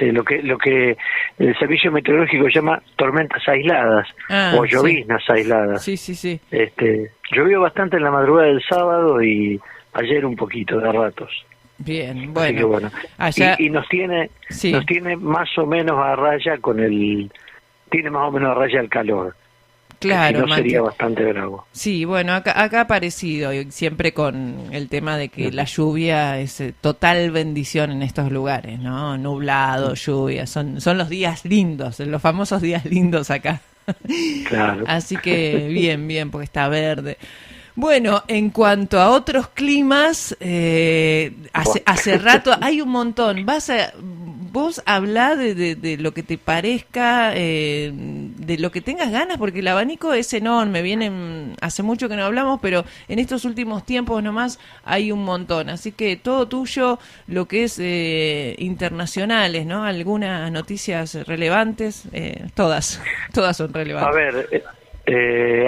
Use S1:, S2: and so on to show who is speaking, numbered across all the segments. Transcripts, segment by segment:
S1: lo que el servicio meteorológico llama tormentas aisladas o lloviznas aisladas.
S2: Sí.
S1: Llovió bastante en la madrugada del sábado y ayer un poquito de ratos.
S2: Bien,
S1: Así que bueno.
S2: Allá...
S1: y nos tiene más o menos a raya tiene más o menos a raya el calor.
S2: Claro,
S1: si no sería bastante bravo.
S2: Sí, bueno, acá ha parecido, siempre con el tema de que la lluvia es total bendición en estos lugares, ¿no? Nublado, lluvia, son los días lindos, los famosos días lindos acá.
S1: Claro.
S2: Así que bien, porque está verde. Bueno, en cuanto a otros climas, hace rato hay un montón. Vos hablá de lo que te parezca, de lo que tengas ganas, porque el abanico es enorme. Hace mucho que no hablamos, pero en estos últimos tiempos nomás hay un montón. Así que todo tuyo, lo que es internacionales, ¿no? Algunas noticias relevantes, todas son relevantes.
S1: A ver,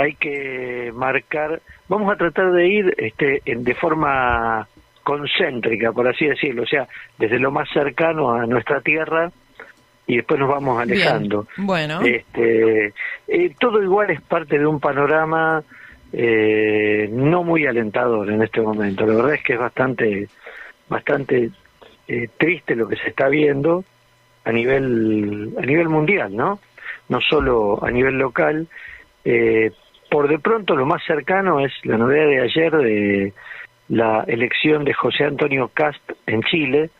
S1: hay que marcar. Vamos a tratar de ir de forma concéntrica, por así decirlo, o sea, desde lo más cercano a nuestra tierra y después nos vamos alejando.
S2: Bien. Bueno.
S1: Todo igual es parte de un panorama no muy alentador en este momento. La verdad es que es bastante triste lo que se está viendo a nivel mundial, ¿no? No solo a nivel local. Por de pronto lo más cercano es la novedad de ayer de la elección de José Antonio Kast en Chile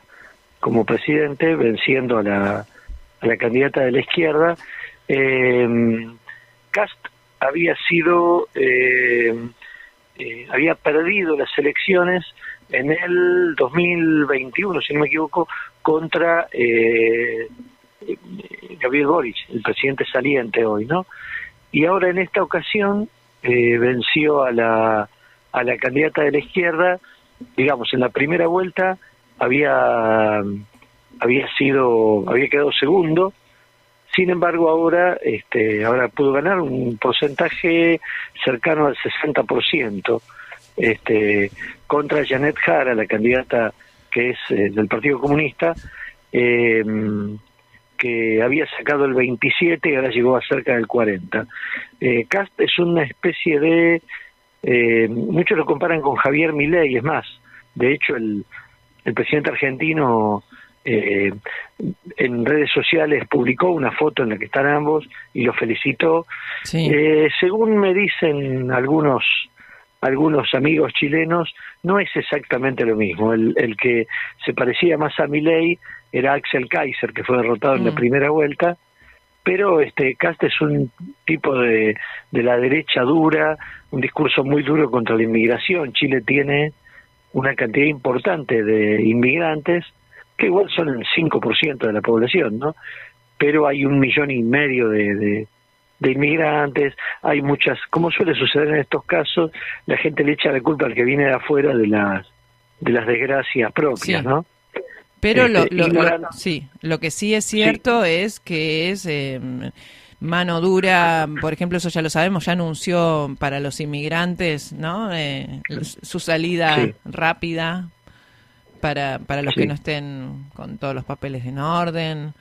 S1: como presidente, venciendo a la candidata de la izquierda. Kast había perdido las elecciones en el 2021, si no me equivoco, contra Gabriel Boric, el presidente saliente hoy, ¿no? Y ahora en esta ocasión venció a la candidata de la izquierda. Digamos, en la primera vuelta había quedado segundo. Sin embargo, ahora pudo ganar un porcentaje cercano al 60%, contra Janet Jara, la candidata que es del Partido Comunista, que había sacado el 27 y ahora llegó a cerca del 40. Kast es una especie de... muchos lo comparan con Javier Milei, es más, de hecho el presidente argentino en redes sociales publicó una foto en la que están ambos y los felicitó.
S2: Sí.
S1: Según me dicen algunos amigos chilenos, no es exactamente lo mismo. El que se parecía más a Milei era Axel Kaiser, que fue derrotado en la primera vuelta, pero Kast es un tipo de la derecha dura, un discurso muy duro contra la inmigración. Chile tiene una cantidad importante de inmigrantes, que igual son el 5% de la población, ¿no? Pero hay 1,5 millones de inmigrantes, hay muchas, como suele suceder en estos casos, la gente le echa la culpa al que viene de afuera de las desgracias propias,
S2: sí.
S1: ¿no?
S2: Pero lo que sí es cierto es que es mano dura. Por ejemplo, eso ya lo sabemos, ya anunció para los inmigrantes, ¿no? Su salida rápida para los que no estén con todos los papeles en orden.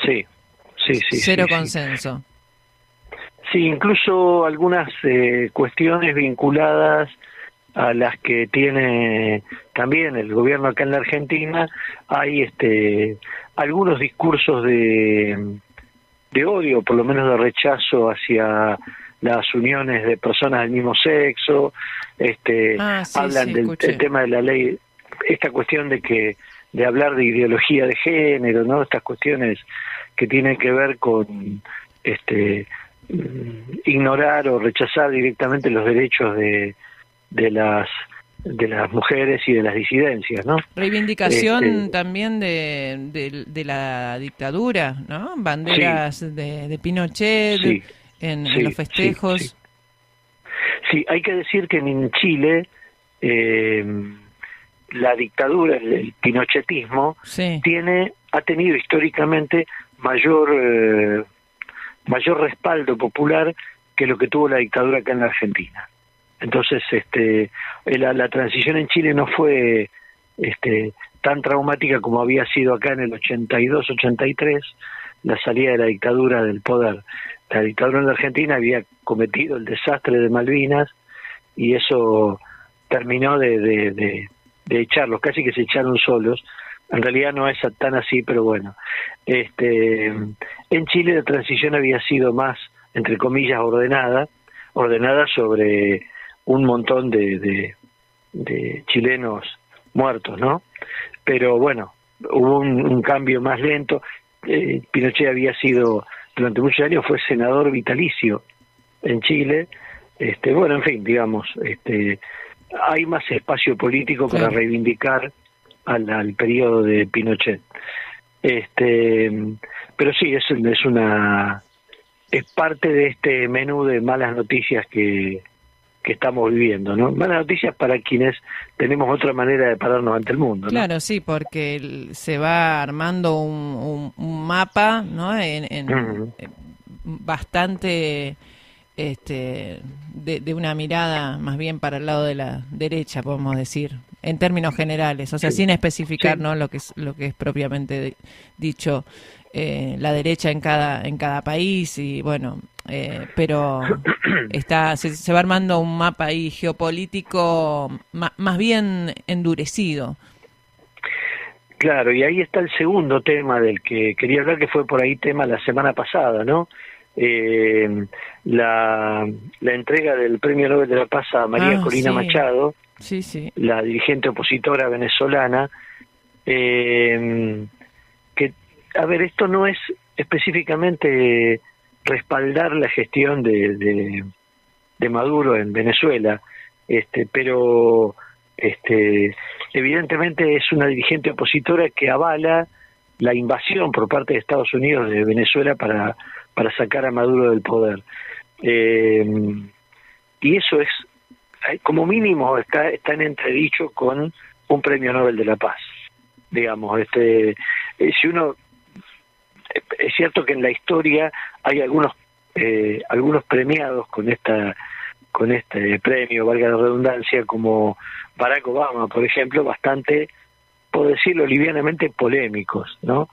S2: Sí. Cero consenso.
S1: Sí, incluso algunas cuestiones vinculadas a las que tiene también el gobierno acá en la Argentina. Hay algunos discursos de odio, por lo menos de rechazo hacia las uniones de personas del mismo sexo. Hablan del tema de la ley, esta cuestión de hablar de ideología de género, ¿no? Estas cuestiones que tienen que ver con ignorar o rechazar directamente los derechos de las mujeres y de las disidencias, ¿no?
S2: Reivindicación también de la dictadura, ¿no? Banderas de Pinochet en los festejos.
S1: Sí, hay que decir que en Chile la dictadura, el pinochetismo, ha tenido históricamente mayor respaldo popular que lo que tuvo la dictadura acá en la Argentina. Entonces, la transición en Chile no fue tan traumática como había sido acá en el 82-83, la salida de la dictadura del poder. La dictadura en la Argentina había cometido el desastre de Malvinas y eso terminó de echarlos, casi que se echaron solos. En realidad no es tan así, pero bueno. En Chile la transición había sido más, entre comillas, ordenada sobre un montón de chilenos muertos, ¿no? Pero bueno, hubo un cambio más lento. Pinochet había sido, durante muchos años, fue senador vitalicio en Chile. Bueno, en fin, digamos, hay más espacio político para reivindicar al periodo de Pinochet. Pero sí, es parte de este menú de malas noticias que estamos viviendo, ¿no? Malas noticias para quienes tenemos otra manera de pararnos ante el mundo, ¿no?
S2: Claro, sí, porque se va armando un mapa, ¿no? Bastante de una mirada más bien para el lado de la derecha, podemos decir, en términos generales, o sea, sin especificar, ¿no? lo que es propiamente dicho, la derecha en cada país, y bueno, pero se va armando un mapa ahí geopolítico más bien endurecido.
S1: Claro, y ahí está el segundo tema del que quería hablar, que fue por ahí tema la semana pasada, ¿no? La entrega del Premio Nobel de la Paz a María Corina Machado, la dirigente opositora venezolana, que, a ver, esto no es específicamente respaldar la gestión de Maduro en Venezuela, pero evidentemente es una dirigente opositora que avala la invasión por parte de Estados Unidos de Venezuela para sacar a Maduro del poder. Y eso es, como mínimo, está en entredicho con un Premio Nobel de la Paz. Digamos, si uno... Es cierto que en la historia hay algunos premiados con este premio, valga la redundancia, como Barack Obama, por ejemplo, bastante, por decirlo livianamente, polémicos, ¿no?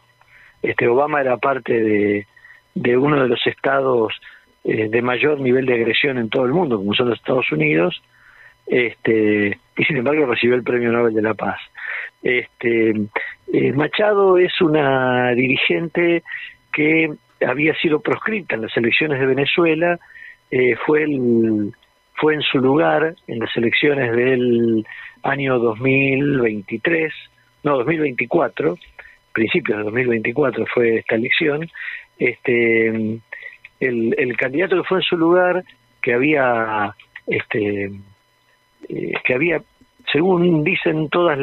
S1: Obama era parte de uno de los estados de mayor nivel de agresión en todo el mundo, como son los Estados Unidos, y sin embargo recibió el Premio Nobel de la Paz. Machado es una dirigente que había sido proscrita en las elecciones de Venezuela, fue en su lugar en las elecciones del año 2024, principios de 2024 fue esta elección. El candidato que fue en su lugar, que había, según dicen todas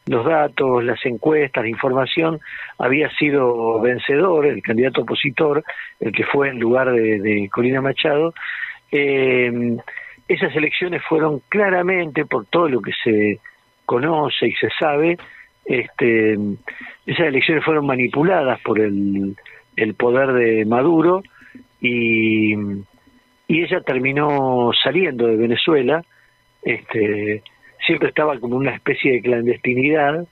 S1: los datos, las encuestas, la información, había sido vencedor, el candidato opositor, el que fue en lugar de Corina Machado. Esas elecciones fueron claramente, por todo lo que se conoce y se sabe, esas elecciones fueron manipuladas por el poder de Maduro, y ella terminó saliendo de Venezuela. Siempre estaba como una especie de clandestinidad,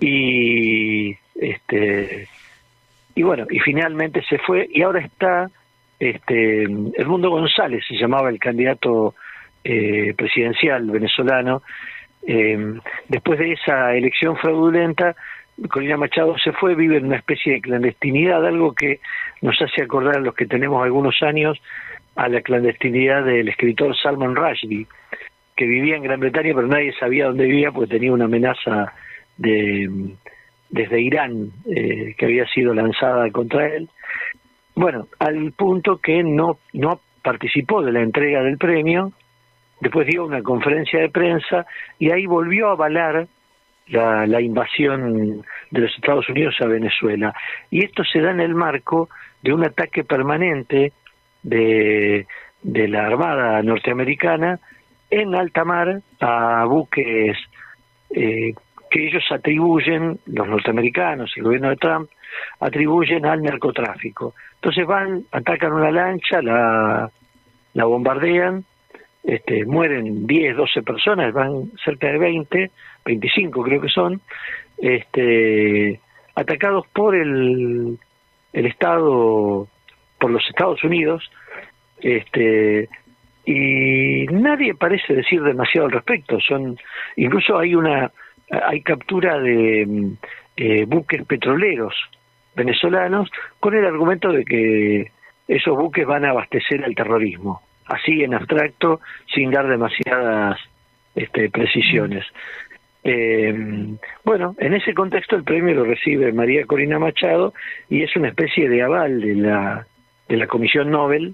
S1: y bueno, y finalmente se fue, y ahora está Edmundo González, se llamaba el candidato presidencial venezolano. Después de esa elección fraudulenta, Corina Machado se fue, vive en una especie de clandestinidad, algo que nos hace acordar a los que tenemos algunos años a la clandestinidad del escritor Salman Rushdie, que vivía en Gran Bretaña, pero nadie sabía dónde vivía porque tenía una amenaza desde Irán, que había sido lanzada contra él. Bueno, al punto que no participó de la entrega del premio, después dio una conferencia de prensa y ahí volvió a avalar la invasión de los Estados Unidos a Venezuela. Y esto se da en el marco de un ataque permanente de la Armada norteamericana en alta mar a buques que ellos atribuyen, los norteamericanos, el gobierno de Trump, atribuyen al narcotráfico. Entonces atacan una lancha, la bombardean, mueren 10, 12 personas, van cerca de 20, 25 creo que son, atacados por el Estado, por los Estados Unidos, y nadie parece decir demasiado al respecto. Incluso hay captura de buques petroleros venezolanos con el argumento de que esos buques van a abastecer al terrorismo, así en abstracto, sin dar demasiadas precisiones. Bueno, en ese contexto el premio lo recibe María Corina Machado y es una especie de aval de la Comisión Nobel,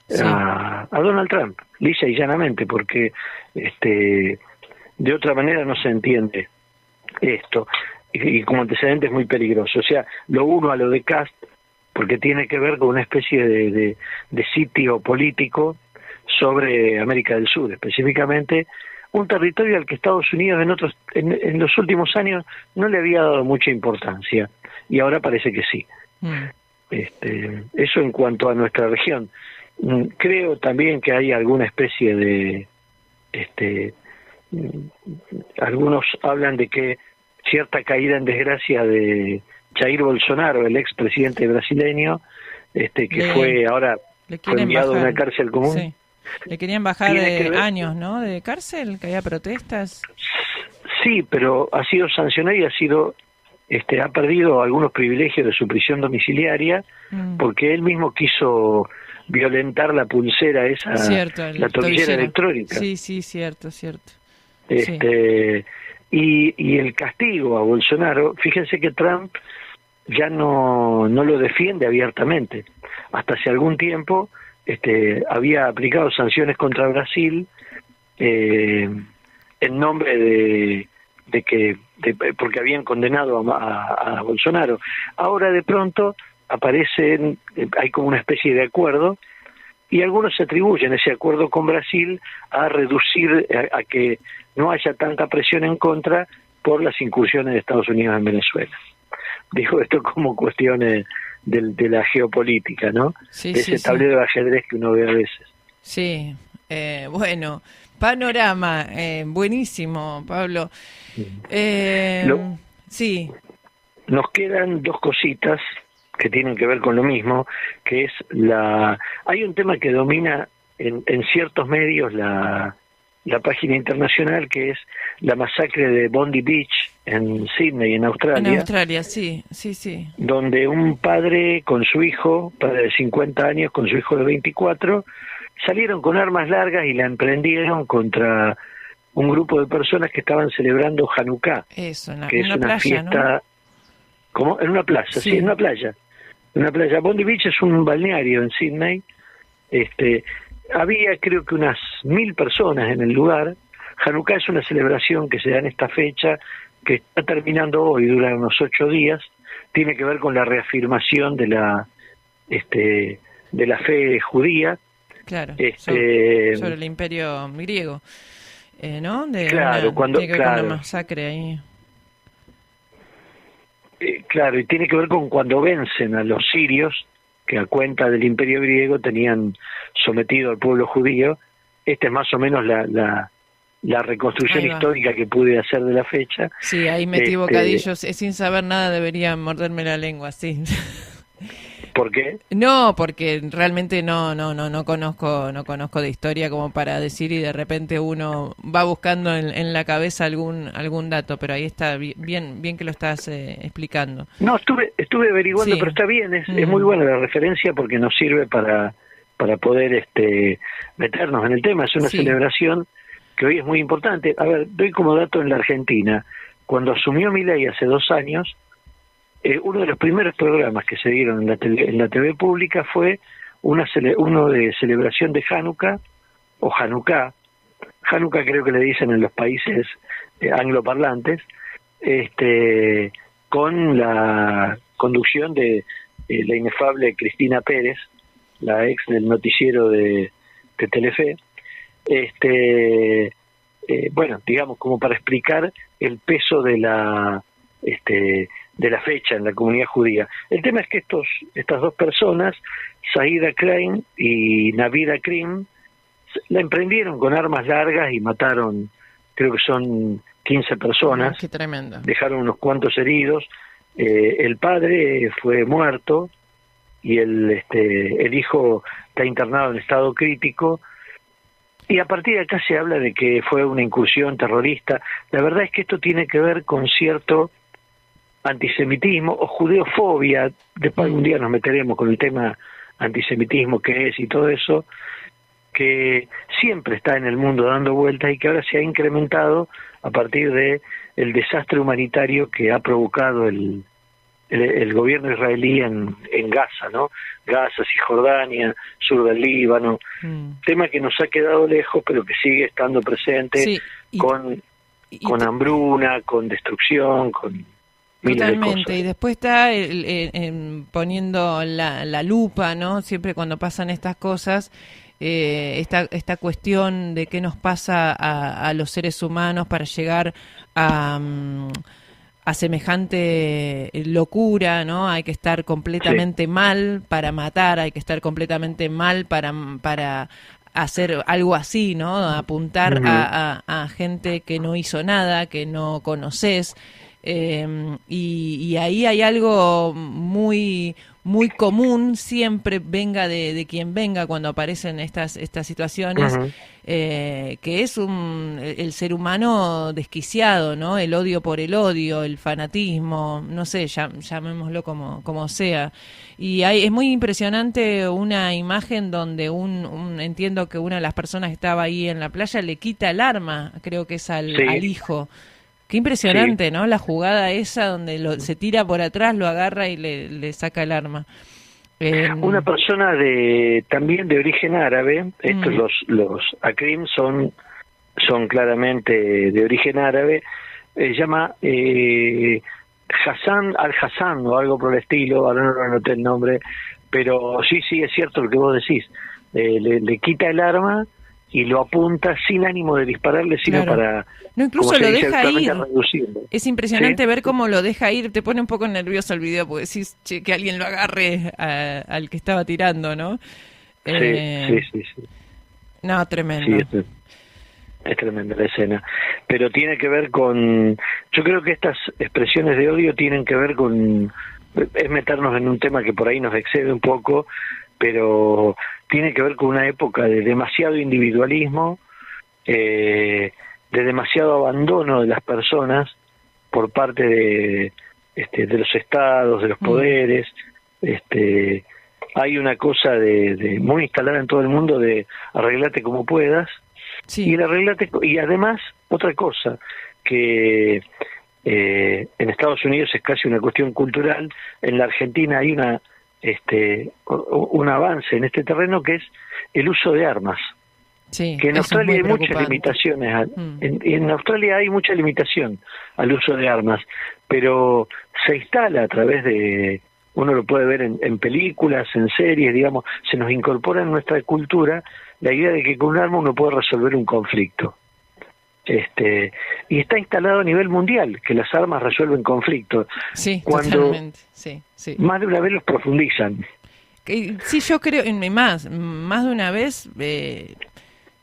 S1: sí, a Donald Trump, lisa y llanamente, porque de otra manera no se entiende esto, y como antecedente es muy peligroso. O sea, lo uno a lo de Cast, porque tiene que ver con una especie de sitio político sobre América del Sur, específicamente un territorio al que Estados Unidos en los últimos años no le había dado mucha importancia, y ahora parece que sí. Eso en cuanto a nuestra región. Creo también que hay alguna especie de algunos hablan de que cierta caída en desgracia de Jair Bolsonaro, el expresidente brasileño, que fue enviado a una cárcel común.
S2: Sí. Le querían bajar años, ¿no?, de cárcel, que había protestas.
S1: Sí, pero ha sido sancionado y ha perdido algunos privilegios de su prisión domiciliaria, porque él mismo quiso violentar la pulsera esa,
S2: cierto,
S1: la tobillera electrónica.
S2: Sí, cierto.
S1: Y el castigo a Bolsonaro, fíjense que Trump ya no lo defiende abiertamente. Hasta hace algún tiempo había aplicado sanciones contra Brasil en nombre porque habían condenado a Bolsonaro. Ahora de pronto hay como una especie de acuerdo, y algunos se atribuyen ese acuerdo con Brasil a reducir, a que no haya tanta presión en contra por las incursiones de Estados Unidos en Venezuela. Digo esto como cuestiones de la geopolítica, ¿no?
S2: Sí,
S1: de ese tablero de ajedrez que uno ve a veces.
S2: Sí, bueno, panorama, buenísimo, Pablo. Sí.
S1: Nos quedan dos cositas que tienen que ver con lo mismo, que es hay un tema que domina en ciertos medios la página internacional, que es la masacre de Bondi Beach en Sydney, en Australia.
S2: En Australia, sí.
S1: Donde un padre con su hijo, padre de 50 años, con su hijo de 24, salieron con armas largas y la emprendieron contra un grupo de personas que estaban celebrando Hanukkah.
S2: Eso,
S1: que es una
S2: playa,
S1: fiesta, ¿no? ¿Cómo? En una plaza, sí, en una playa. Bondi Beach es un balneario en Sydney. Había creo que unas 1000 personas en el lugar. Hanukkah es una celebración que se da en esta fecha, que está terminando hoy, dura unos 8 días. Tiene que ver con la reafirmación de la fe judía.
S2: Claro, sobre el imperio griego, ¿no? Tiene que ver con una masacre ahí.
S1: Claro, y tiene que ver con cuando vencen a los sirios, que a cuenta del imperio griego tenían sometido al pueblo judío. Esta es más o menos la reconstrucción histórica que pude hacer de la fecha.
S2: Sí, ahí metí bocadillos, sin saber nada debería morderme la lengua, sí.
S1: ¿Por qué?
S2: No, porque realmente no conozco de historia como para decir, y de repente uno va buscando en la cabeza algún dato, pero ahí está bien que lo estás explicando. No,
S1: estuve averiguando, sí. Pero está bien, es muy buena la referencia porque nos sirve para poder meternos en el tema. Es una celebración que hoy es muy importante. A ver, doy como dato en la Argentina, cuando asumió Milei hace 2 años, uno de los primeros programas que se dieron en la TV pública fue uno de celebración de Hanukkah, o Hanukkah. Hanukkah creo que le dicen en los países angloparlantes, con la conducción de la inefable Cristina Pérez, la ex del noticiero de Telefe. Bueno, digamos, como para explicar el peso de la fecha en la comunidad judía. El tema es que estas dos personas, Saida Klein y Navida Krim, la emprendieron con armas largas y mataron, creo que son 15 personas.
S2: Qué tremendo.
S1: Dejaron unos cuantos heridos. El padre fue muerto y el hijo está internado en estado crítico. Y a partir de acá se habla de que fue una incursión terrorista. La verdad es que esto tiene que ver con cierto antisemitismo o judeofobia. Después algún día nos meteremos con el tema antisemitismo, qué es y todo eso, que siempre está en el mundo dando vueltas y que ahora se ha incrementado a partir de el desastre humanitario que ha provocado el gobierno israelí en Gaza, ¿no? Gaza, Cisjordania, sur del Líbano, tema que nos ha quedado lejos, pero que sigue estando presente, sí, con hambruna, con destrucción, con miles de cosas.
S2: Totalmente, y después está poniendo la lupa, ¿no? Siempre cuando pasan estas cosas, esta cuestión de qué nos pasa a los seres humanos para llegar a semejante locura, ¿no? Hay que estar completamente mal para matar, hay que estar completamente mal para hacer algo así, ¿no? Apuntar a gente que no hizo nada, que no conoces, y ahí hay algo muy común, siempre venga de quien venga cuando aparecen estas situaciones, que es el ser humano desquiciado, ¿no? El odio por el odio, el fanatismo, no sé, llamémoslo como sea. Y es muy impresionante una imagen donde entiendo que una de las personas que estaba ahí en la playa le quita el arma, creo que es al hijo. Qué impresionante, sí, ¿no? La jugada esa donde se tira por atrás, lo agarra y le saca el arma.
S1: Una persona también de origen árabe, estos los Akrim son claramente de origen árabe, llama Hassan al-Hassan o algo por el estilo, ahora no anoté el nombre, pero sí, es cierto lo que vos decís, le quita el arma y lo apunta sin ánimo de dispararle, sino para...
S2: No, incluso lo deja ir.
S1: Reducirlo.
S2: Es impresionante, ¿sí?, ver cómo lo deja ir. Te pone un poco nervioso el video porque decís, che, que alguien lo agarre al que estaba tirando, ¿no?
S1: Sí.
S2: No, tremendo.
S1: Sí, es tremenda la escena. Pero tiene que ver con... Yo creo que estas expresiones de odio tienen que ver con... Es meternos en un tema que por ahí nos excede un poco, pero tiene que ver con una época de demasiado individualismo, de demasiado abandono de las personas por parte de los estados, de los poderes. Hay una cosa de muy instalada en todo el mundo de arreglate como puedas, sí, y además otra cosa que en Estados Unidos es casi una cuestión cultural. En la Argentina hay un avance en este terreno que es el uso de armas.
S2: Sí,
S1: que en Australia hay muchas limitaciones, en Australia hay mucha limitación al uso de armas, pero se instala a través de, uno lo puede ver en películas, en series, digamos, se nos incorpora en nuestra cultura la idea de que con un arma uno puede resolver un conflicto. Y está instalado a nivel mundial que las armas resuelven conflictos.
S2: Sí,
S1: cuando
S2: totalmente. Sí.
S1: Más de una vez los profundizan.
S2: Sí, yo creo, más de una vez,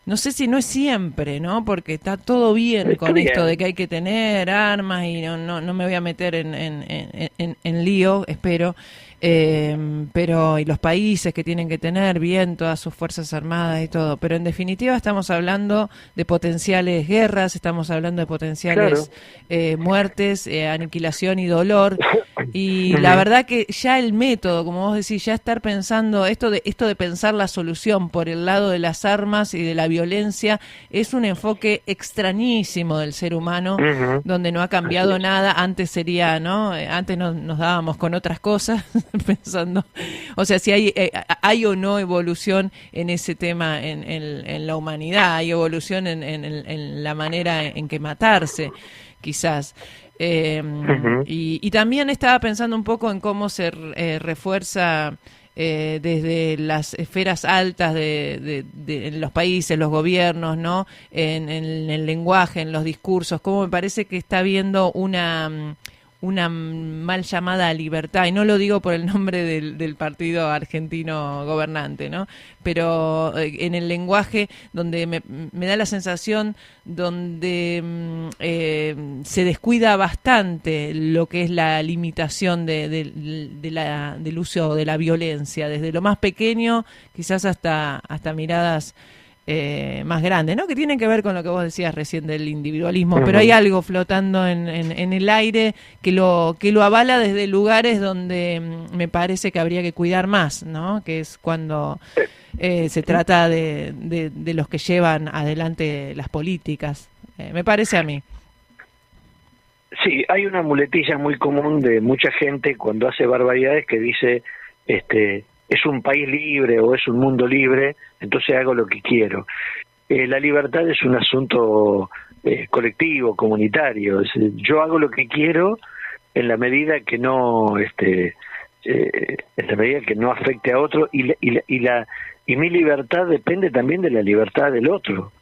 S2: no sé si no es siempre, ¿no? Porque está todo bien con esto de que hay que tener armas y no me voy a meter en lío, espero. Pero y los países que tienen que tener bien todas sus fuerzas armadas y todo, pero en definitiva estamos hablando de potenciales guerras, estamos hablando de potenciales muertes, aniquilación y dolor, y la verdad que ya el método, como vos decís, ya estar pensando esto de pensar la solución por el lado de las armas y de la violencia es un enfoque extrañísimo del ser humano, donde no ha cambiado nada. Antes sería, ¿no? Antes nos dábamos con otras cosas pensando, o sea, si hay o no evolución en ese tema en la humanidad, hay evolución en la manera en que matarse, quizás. Y también estaba pensando un poco en cómo se refuerza desde las esferas altas de los países, los gobiernos, ¿no? En el lenguaje, en los discursos, cómo me parece que está habiendo una mal llamada libertad, y no lo digo por el nombre del partido argentino gobernante, ¿no? Pero en el lenguaje donde me da la sensación donde se descuida bastante lo que es la limitación del uso de la violencia, desde lo más pequeño quizás hasta miradas más grandes, ¿no? Que tienen que ver con lo que vos decías recién del individualismo, pero hay algo flotando en el aire que lo avala desde lugares donde me parece que habría que cuidar más, ¿no? Que es cuando se trata de los que llevan adelante las políticas, me parece a mí.
S1: Sí, hay una muletilla muy común de mucha gente cuando hace barbaridades que dice, es un país libre o es un mundo libre, entonces hago lo que quiero. La libertad es un asunto colectivo, comunitario. Yo hago lo que quiero en la medida que no, en la medida que no afecte a otro, y mi libertad depende también de la libertad del otro.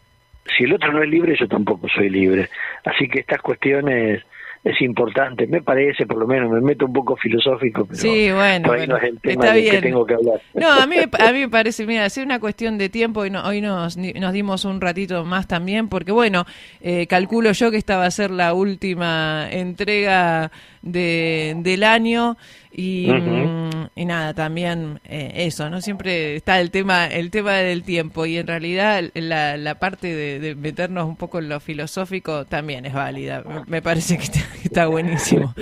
S1: Si el otro no es libre, yo tampoco soy libre. Así que estas cuestiones es importante, me parece, por lo menos, me meto un poco filosófico, pero
S2: sí, bueno,
S1: no es el tema
S2: está
S1: del
S2: bien.
S1: que tengo que hablar.
S2: No, a mí me parece, mira, es una cuestión de tiempo, y hoy nos dimos un ratito más también, porque bueno, calculo yo que esta va a ser la última entrega del año, y nada, también eso, ¿no? Siempre está el tema del tiempo, y en realidad la parte de meternos un poco en lo filosófico también es válida. Me parece que está buenísimo,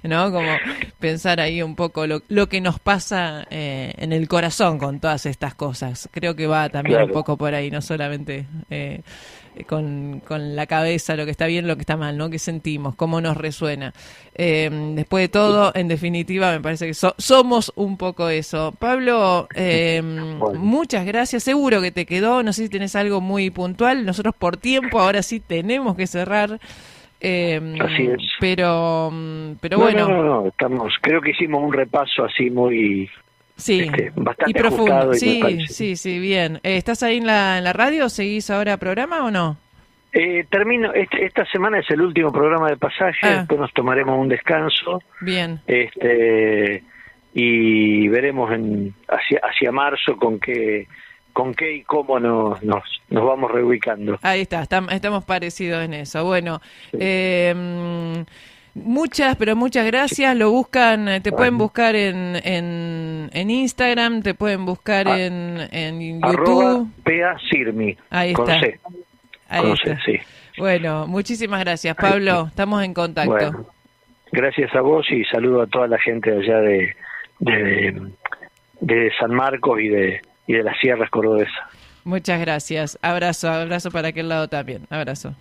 S2: ¿no? Como pensar ahí un poco lo que nos pasa en el corazón con todas estas cosas. Creo que va también un poco por ahí, no solamente con la cabeza, lo que está bien, lo que está mal, ¿no? ¿Qué sentimos? ¿Cómo nos resuena? Después de todo, en definitiva, me parece que somos un poco eso. Pablo, muchas gracias. Seguro que te quedó. No sé si tenés algo muy puntual. Nosotros por tiempo ahora sí tenemos que cerrar.
S1: Así es.
S2: Pero bueno.
S1: No. Creo que hicimos un repaso así muy...
S2: Sí,
S1: bastante
S2: y profundo.
S1: Ajustado,
S2: Sí, bien. ¿Estás ahí en la radio? ¿Seguís ahora programa o no?
S1: Termino, esta semana es el último programa de Pasaje, después nos tomaremos un descanso.
S2: Bien.
S1: Y veremos hacia marzo con qué y cómo nos vamos reubicando.
S2: Ahí estamos parecidos en eso. Bueno, sí. Muchas gracias. Lo buscan, te pueden buscar en Instagram, te pueden buscar en YouTube.
S1: @PaSirmi.
S2: Ahí
S1: con
S2: está.
S1: C.
S2: Ahí
S1: con
S2: está.
S1: C, sí.
S2: Bueno, muchísimas gracias, Pablo. Estamos en contacto.
S1: Bueno, gracias a vos y saludo a toda la gente allá de San Marcos y de las sierras cordobesas.
S2: Muchas gracias. Abrazo para aquel lado también. Abrazo.